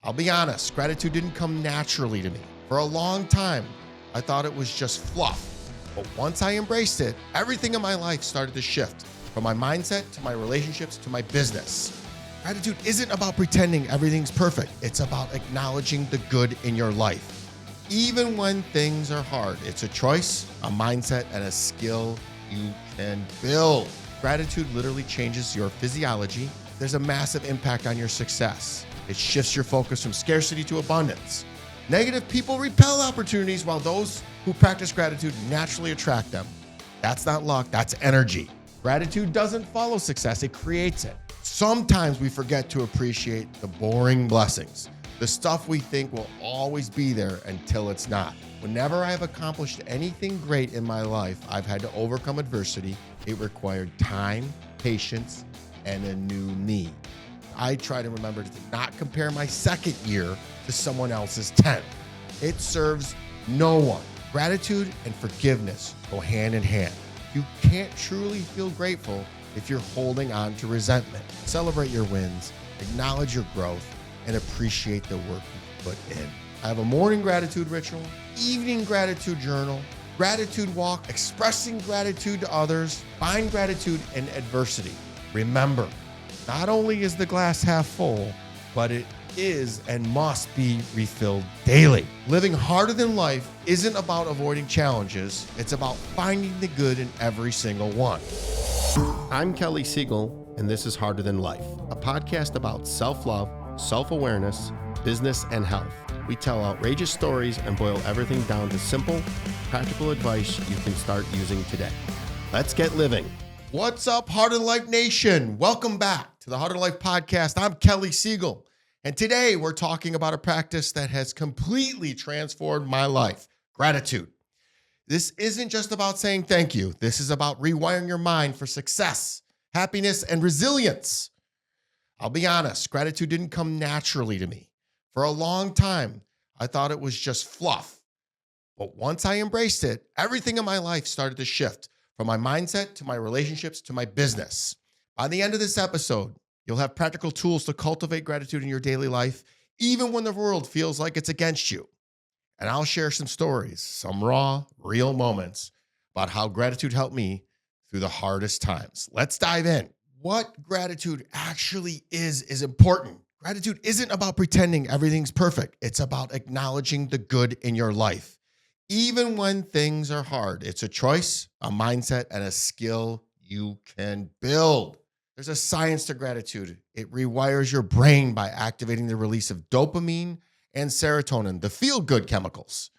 I'll be honest, gratitude didn't come naturally to me. For a long time, I thought it was just fluff. But once I embraced it, everything in my life started to shift, from my mindset to my relationships to my business. Gratitude isn't about pretending everything's perfect. It's about acknowledging the good in your life. Even when things are hard, it's a choice, a mindset, and a skill you can build. Gratitude literally changes your physiology. There's a massive impact on your success. It shifts your focus from scarcity to abundance. Negative people repel opportunities, while those who practice gratitude naturally attract them. That's not luck, that's energy. Gratitude doesn't follow success, it creates it. Sometimes we forget to appreciate the boring blessings, the stuff we think will always be there until it's not. Whenever I have accomplished anything great in my life, I've had to overcome adversity. It required time, patience, and a new me. I try to remember to not compare my second year to someone else's 10th. It serves no one. Gratitude and forgiveness go hand in hand. You can't truly feel grateful if you're holding on to resentment. Celebrate your wins, acknowledge your growth, and appreciate the work you put in. I have a morning gratitude ritual, evening gratitude journal, gratitude walk, expressing gratitude to others, find gratitude in adversity. Remember, not only is the glass half full, but it is and must be refilled daily. Living harder than life isn't about avoiding challenges. It's about finding the good in every single one. I'm Kelly Siegel, and this is Harder Than Life, a podcast about self-love, self-awareness, business, and health. We tell outrageous stories and boil everything down to simple, practical advice you can start using today. Let's get living. What's up, Harder Than Life Nation? Welcome back to the Harder Than Life podcast. I'm Kelly Siegel, and today we're talking about a practice that has completely transformed my life, gratitude. This isn't just about saying thank you. This is about rewiring your mind for success, happiness, and resilience. I'll be honest, gratitude didn't come naturally to me. For a long time, I thought it was just fluff. But once I embraced it, everything in my life started to shift, from my mindset to my relationships to my business. By the end of this episode, you'll have practical tools to cultivate gratitude in your daily life, even when the world feels like it's against you. And I'll share some stories, some raw, real moments about how gratitude helped me through the hardest times. Let's dive in. What gratitude actually is important. Gratitude isn't about pretending everything's perfect. It's about acknowledging the good in your life. Even when things are hard, it's a choice, a mindset, and a skill you can build. There's a science to gratitude. It rewires your brain by activating the release of dopamine and serotonin, the feel-good chemicals.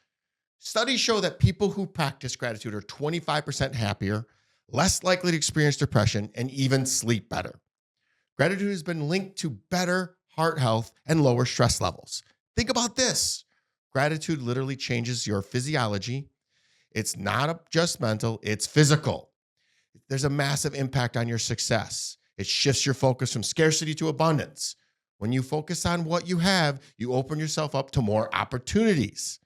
Studies show that people who practice gratitude are 25% happier, less likely to experience depression, and even sleep better. Gratitude has been linked to better heart health and lower stress levels. Think about this. Gratitude literally changes your physiology. It's not just mental, it's physical. There's a massive impact on your success. It shifts your focus from scarcity to abundance. When you focus on what you have, you open yourself up to more opportunities.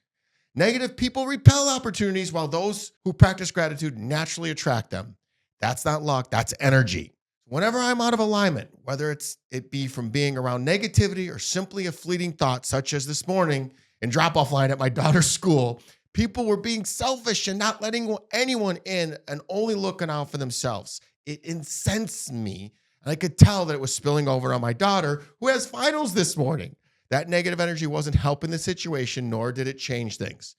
Negative people repel opportunities, while those who practice gratitude naturally attract them. That's not luck, that's energy. Whenever I'm out of alignment, whether it be from being around negativity or simply a fleeting thought, such as this morning in drop-off line at my daughter's school, people were being selfish and not letting anyone in and only looking out for themselves. It incensed me, and I could tell that it was spilling over on my daughter, who has finals this morning. That negative energy wasn't helping the situation, nor did it change things.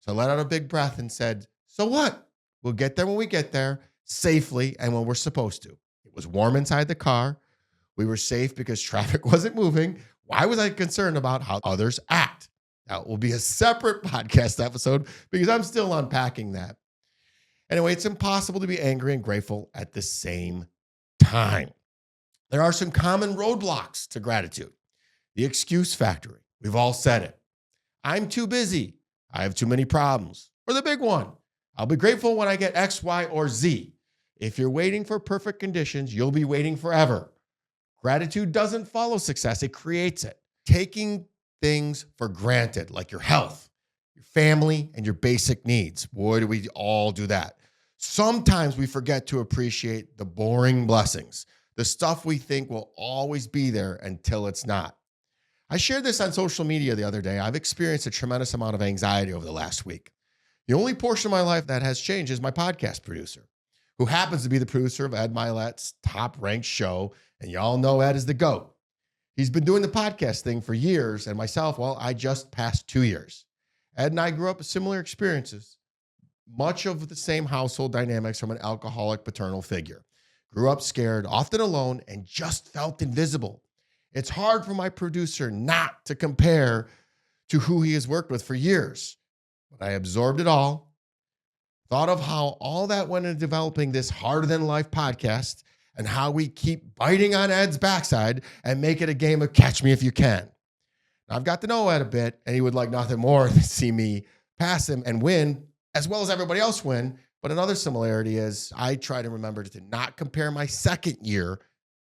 So I let out a big breath and said, so what? We'll get there when we get there, safely and when we're supposed to. It was warm inside the car. We were safe because traffic wasn't moving. Why was I concerned about how others act? Now, it will be a separate podcast episode because I'm still unpacking that. Anyway, it's impossible to be angry and grateful at the same time. There are some common roadblocks to gratitude. The excuse factory. We've all said it. I'm too busy. I have too many problems. Or the big one. I'll be grateful when I get X, Y, or Z. If you're waiting for perfect conditions, you'll be waiting forever. Gratitude doesn't follow success. It creates it. Taking things for granted, like your health, your family, and your basic needs. Boy, do we all do that. Sometimes we forget to appreciate the boring blessings, the stuff we think will always be there until it's not. I shared this on social media the other day. I've experienced a tremendous amount of anxiety over the last week. The only portion of my life that has changed is my podcast producer, who happens to be the producer of Ed Milet's top-ranked show, and y'all know Ed is the GOAT. He's been doing the podcast thing for years, and myself, well, I just passed 2 years. Ed and I grew up with similar experiences, much of the same household dynamics from an alcoholic paternal figure. Grew up scared, often alone, and just felt invisible. It's hard for my producer not to compare to who he has worked with for years. But I absorbed it all, thought of how all that went into developing this Harder Than Life podcast and how we keep biting on Ed's backside and make it a game of catch me if you can. Now, I've got to know Ed a bit, and he would like nothing more than see me pass him and win, as well as everybody else win. But another similarity is I try to remember to not compare my second year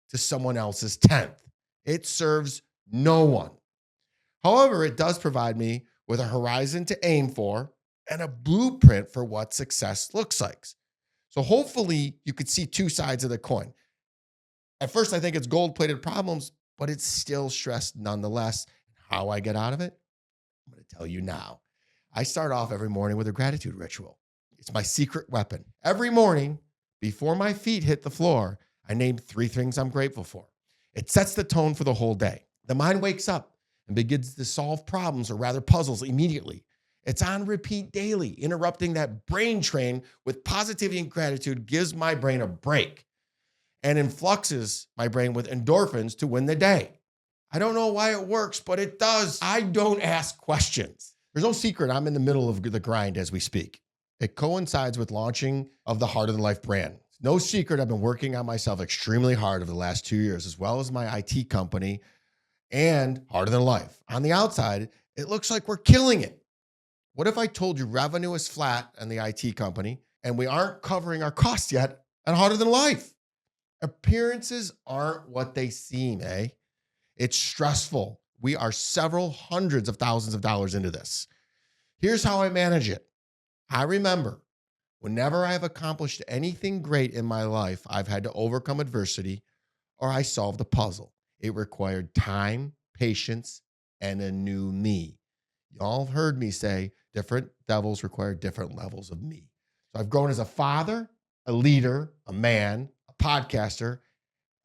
to someone else's 10th. It serves no one. However, it does provide me with a horizon to aim for and a blueprint for what success looks like. So hopefully you could see two sides of the coin. At first, I think it's gold-plated problems, but it's still stress nonetheless. How I get out of it? I'm going to tell you now. I start off every morning with a gratitude ritual. It's my secret weapon. Every morning, before my feet hit the floor, I name 3 things I'm grateful for. It sets the tone for the whole day. The mind wakes up and begins to solve problems, or rather puzzles, immediately. It's on repeat daily. Interrupting that brain train with positivity and gratitude gives my brain a break and influxes my brain with endorphins to win the day. I don't know why it works, but it does. I don't ask questions. There's no secret. I'm in the middle of the grind as we speak. It coincides with launching of the Harder Than Life brand. No secret, I've been working on myself extremely hard over the last 2 years, as well as my IT company and Harder Than Life. On the outside, it looks like we're killing it. What if I told you revenue is flat in the IT company and we aren't covering our costs yet at Harder Than Life? Appearances aren't what they seem, eh? It's stressful. We are several hundreds of thousands of dollars into this. Here's how I manage it. I remember whenever I have accomplished anything great in my life, I've had to overcome adversity or I solved a puzzle. It required time, patience, and a new me. Y'all have heard me say different devils require different levels of me. So I've grown as a father, a leader, a man, a podcaster,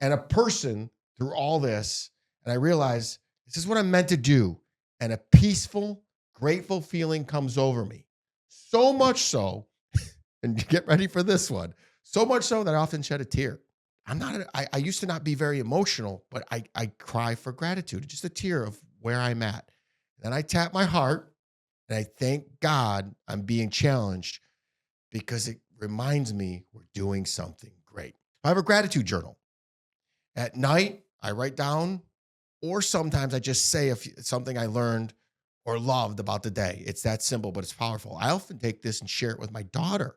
and a person through all this. And I realize this is what I'm meant to do. And a peaceful, grateful feeling comes over me. So much so, and get ready for this one, so much so that I often shed a tear. I used to not be very emotional, but I cry for gratitude, just a tear of where I'm at. Then I tap my heart and I thank God I'm being challenged because it reminds me we're doing something great. I have a gratitude journal. At night, I write down, or sometimes I just say something I learned or loved about the day. It's that simple, but it's powerful. I often take this and share it with my daughter.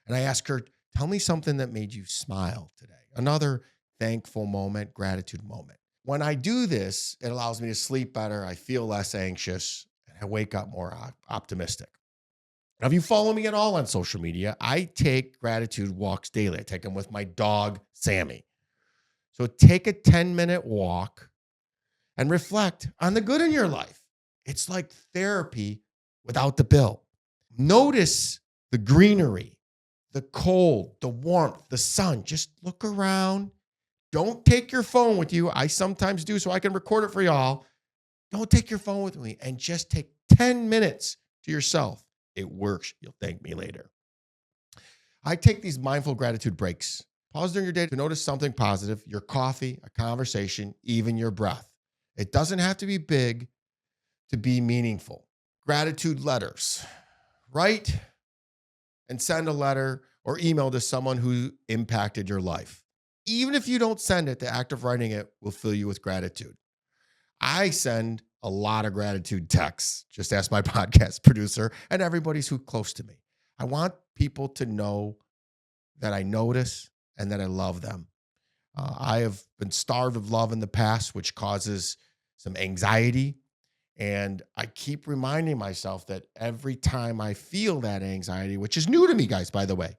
And I ask her, tell me something that made you smile today. Another thankful moment, gratitude moment. When I do this, it allows me to sleep better. I feel less anxious and I wake up more optimistic. Now, if you follow me at all on social media, I take gratitude walks daily. I take them with my dog, Sammy. So take a 10-minute walk and reflect on the good in your life. It's like therapy without the bill. Notice the greenery, the cold, the warmth, the sun. Just look around. Don't take your phone with you. I sometimes do so I can record it for y'all. Don't take your phone with me and just take 10 minutes to yourself. It works. You'll thank me later. I take these mindful gratitude breaks. Pause during your day to notice something positive, your coffee, a conversation, even your breath. It doesn't have to be big to be meaningful. Gratitude letters. Write and send a letter or email to someone who impacted your life. Even if you don't send it, the act of writing it will fill you with gratitude. I send a lot of gratitude texts. Just ask my podcast producer and everybody's who's close to me. I want people to know that I notice and that I love them. I have been starved of love in the past, which causes some anxiety. And I keep reminding myself that every time I feel that anxiety, which is new to me, guys, by the way,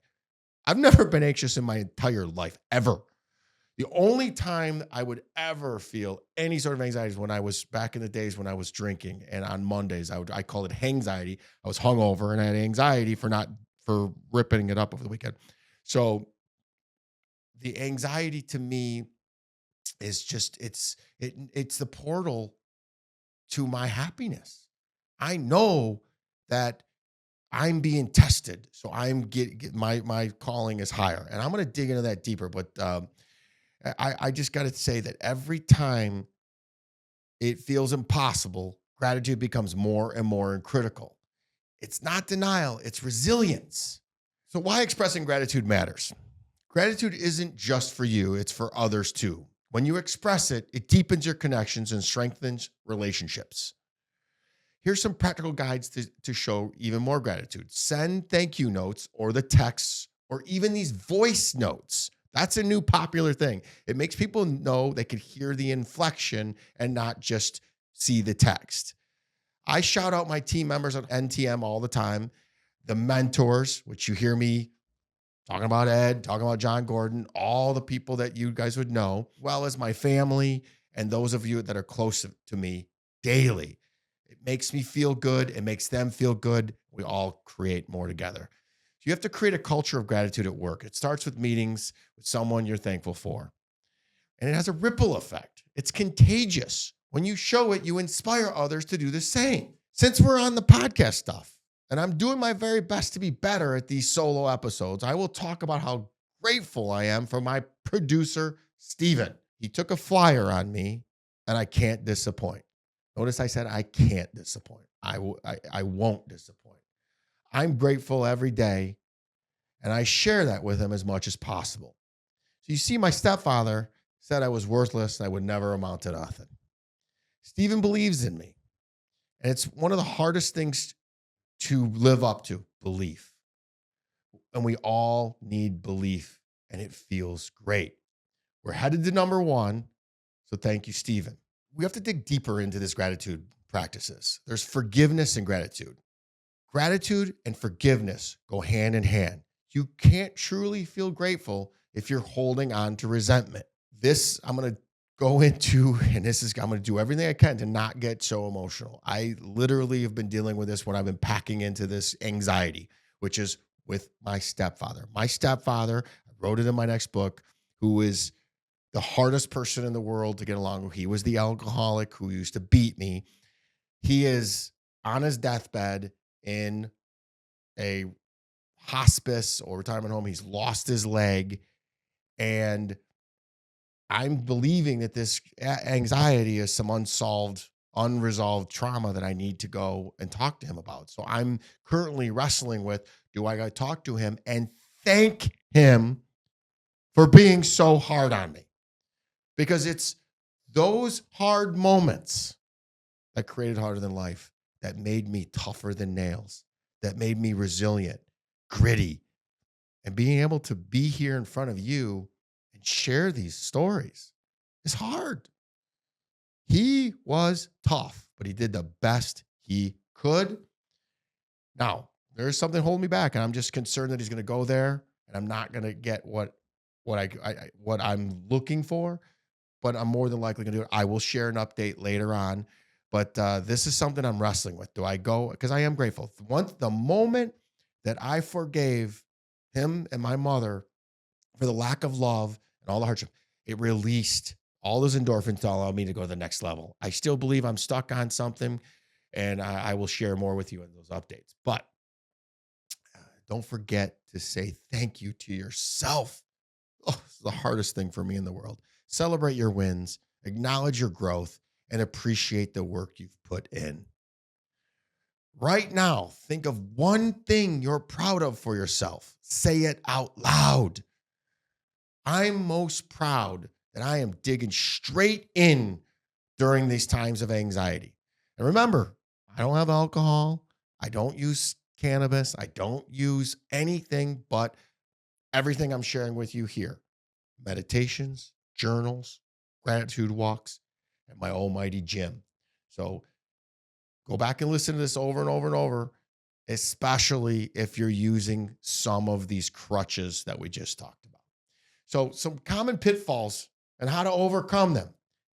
I've never been anxious in my entire life, ever. The only time I would ever feel any sort of anxiety is when I was back in the days when I was drinking, and on Mondays I call it hangxiety. I was hungover and I had anxiety for ripping it up over the weekend. So the anxiety to me is just it's the portal to my happiness. I know that I'm being tested, so I'm my calling is higher, and I'm going to dig into that deeper. But I just got to say that every time it feels impossible, gratitude becomes more and more critical. It's not denial; it's resilience. So why expressing gratitude matters? Gratitude isn't just for you; it's for others too. When you express it, it deepens your connections and strengthens relationships. Here's some practical guides to show even more gratitude. Send thank you notes or the texts or even these voice notes. That's a new popular thing. It makes people know they could hear the inflection and not just see the text. I shout out my team members on NTM all the time, the mentors, which you hear me talking about Ed, talking about John Gordon, all the people that you guys would know, as well as my family and those of you that are close to me daily. It makes me feel good. It makes them feel good. We all create more together. So you have to create a culture of gratitude at work. It starts with meetings with someone you're thankful for. And it has a ripple effect. It's contagious. When you show it, you inspire others to do the same. Since we're on the podcast stuff, and I'm doing my very best to be better at these solo episodes, I will talk about how grateful I am for my producer, Steven. He took a flyer on me, and I can't disappoint. Notice I said I can't disappoint. I won't disappoint. I'm grateful every day, and I share that with him as much as possible. So you see, my stepfather said I was worthless and I would never amount to nothing. Steven believes in me, and it's one of the hardest things to live up to, belief. And we all need belief, and it feels great. We're headed to number one, so thank you, Steven. We have to dig deeper into this gratitude practices. There's forgiveness and gratitude. Gratitude and forgiveness go hand in hand. You can't truly feel grateful if you're holding on to resentment. This I'm going to go into, and I'm going to do everything I can to not get so emotional. I literally have been dealing with this when I've been packing into this anxiety, which is with my stepfather. My stepfather, I wrote it in my next book, who is the hardest person in the world to get along with. He was the alcoholic who used to beat me. He is on his deathbed in a hospice or retirement home. He's lost his leg. And I'm believing that this anxiety is some unresolved trauma that I need to go and talk to him about. So I'm currently wrestling with, do I got to talk to him and thank him for being so hard on me? Because it's those hard moments that created Harder Than Life, that made me tougher than nails, that made me resilient, gritty. And being able to be here in front of you and share these stories is hard. He was tough, but he did the best he could. Now, there's something holding me back, and I'm just concerned that he's going to go there and I'm not going to get what I'm looking for, but I'm more than likely going to do it. I will share an update later on, but this is something I'm wrestling with. Do I go? Because I am grateful. The moment that I forgave him and my mother for the lack of love and all the hardship, it released all those endorphins to allow me to go to the next level. I still believe I'm stuck on something, and I will share more with you in those updates. But don't forget to say thank you to yourself. Oh, it's the hardest thing for me in the world. Celebrate your wins, acknowledge your growth, and appreciate the work you've put in. Right now, think of one thing you're proud of for yourself. Say it out loud. I'm most proud that I am digging straight in during these times of anxiety. And remember, I don't have alcohol. I don't use cannabis. I don't use anything but everything I'm sharing with you here. Meditations, journals, gratitude walks, and my almighty gym. So go back and listen to this over and over and over, especially if you're using some of these crutches that we just talked about. So some common pitfalls and how to overcome them.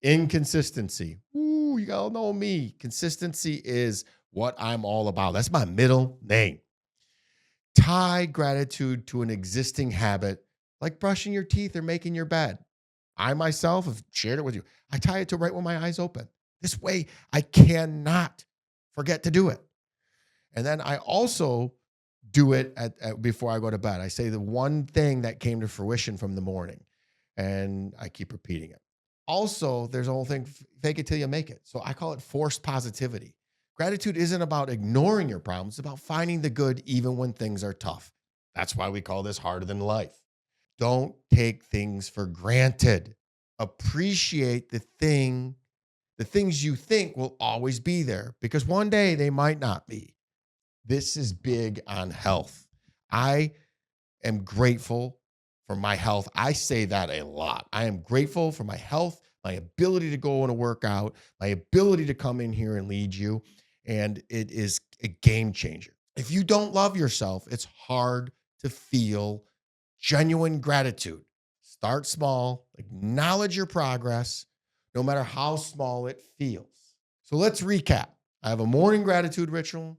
Inconsistency. Ooh, you all know me. Consistency is what I'm all about. That's my middle name. Tie gratitude to an existing habit like brushing your teeth or making your bed. I myself have shared it with you. I tie it to right when my eyes open. This way, I cannot forget to do it. And then I also do it before I go to bed. I say the one thing that came to fruition from the morning, and I keep repeating it. Also, there's a whole thing, fake it till you make it. So I call it forced positivity. Gratitude isn't about ignoring your problems. It's about finding the good even when things are tough. That's why we call this harder than life. Don't take things for granted. Appreciate the things you think will always be there, because one day they might not be. This is big on health. I am grateful for my health. I say that a lot. I am grateful for my health, my ability to go on a workout, my ability to come in here and lead you. And it is a game changer. If you don't love yourself, it's hard to feel genuine gratitude. Start small, acknowledge your progress, no matter how small it feels. So let's recap. I have a morning gratitude ritual,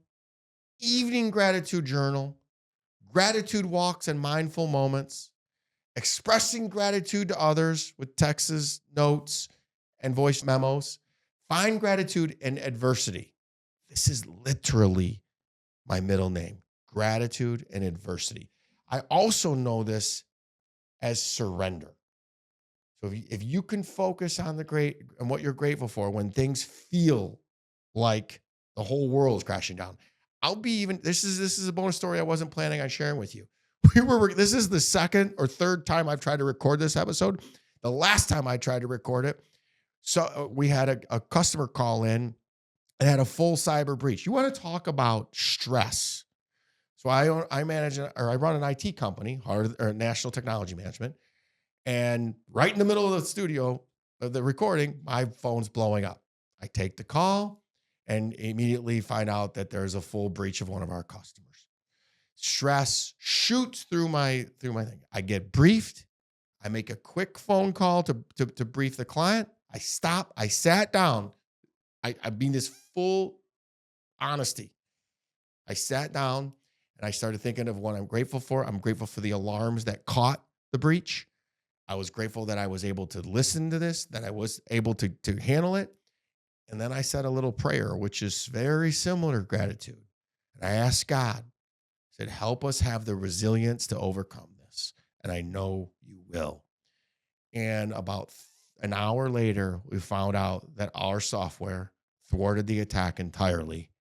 evening gratitude journal, gratitude walks and mindful moments, expressing gratitude to others with texts, notes, and voice memos. Find gratitude in adversity. This is literally my middle name, gratitude and adversity. I also know this as surrender. So if you can focus on the great and what you're grateful for when things feel like the whole world is crashing down. This is a bonus story I wasn't planning on sharing with you. This is the second or third time I've tried to record this episode. The last time I tried to record it, so we had a customer call in and had a full cyber breach. You want to talk about stress? So I run an IT company, National Technology Management, and right in the middle of the studio of the recording, my phone's blowing up. I take the call and immediately find out that there's a full breach of one of our customers. Stress shoots through my thing. I get briefed. I make a quick phone call to brief the client. I stop. I sat down. I mean this full honesty. I sat down and I started thinking of what I'm grateful for. I'm grateful for the alarms that caught the breach. I was grateful that I was able to listen to this, that I was able to handle it. And then I said a little prayer, which is very similar to gratitude. And I asked God, I said, help us have the resilience to overcome this. And I know you will. And about an hour later, we found out that our software thwarted the attack entirely.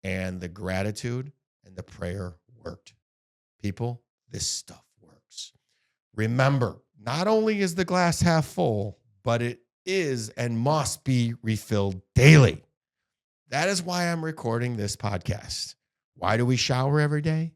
And the gratitude and the prayer worked. People, this stuff works. Remember, not only is the glass half full, but it is and must be refilled daily. That is why I'm recording this podcast. Why do we shower every day?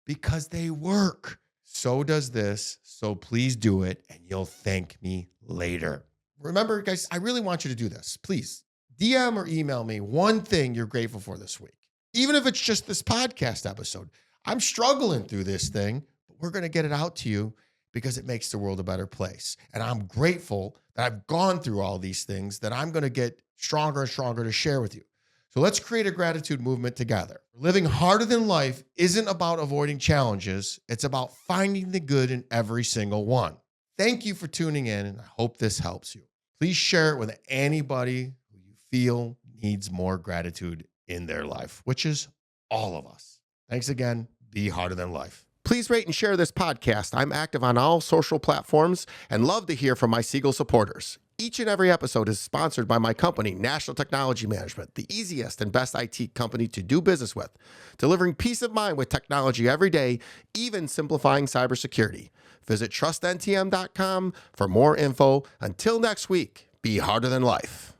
Because they work. So does this. So please do it and you'll thank me later. Remember, guys, I really want you to do this. Please DM or email me one thing you're grateful for this week. Even if it's just this podcast episode. I'm struggling through this thing, but we're going to get it out to you because it makes the world a better place. And I'm grateful that I've gone through all these things that I'm going to get stronger and stronger to share with you. So let's create a gratitude movement together. Living harder than life isn't about avoiding challenges. It's about finding the good in every single one. Thank you for tuning in, and I hope this helps you. Please share it with anybody who you feel needs more gratitude in their life, which is all of us. Thanks again. Be harder than life. Please rate and share this podcast. I'm active on all social platforms and love to hear from my Siegel supporters. Each and every episode is sponsored by my company, National Technology Management, the easiest and best IT company to do business with, delivering peace of mind with technology every day, even simplifying cybersecurity. Visit trustntm.com for more info. Until next week, be harder than life.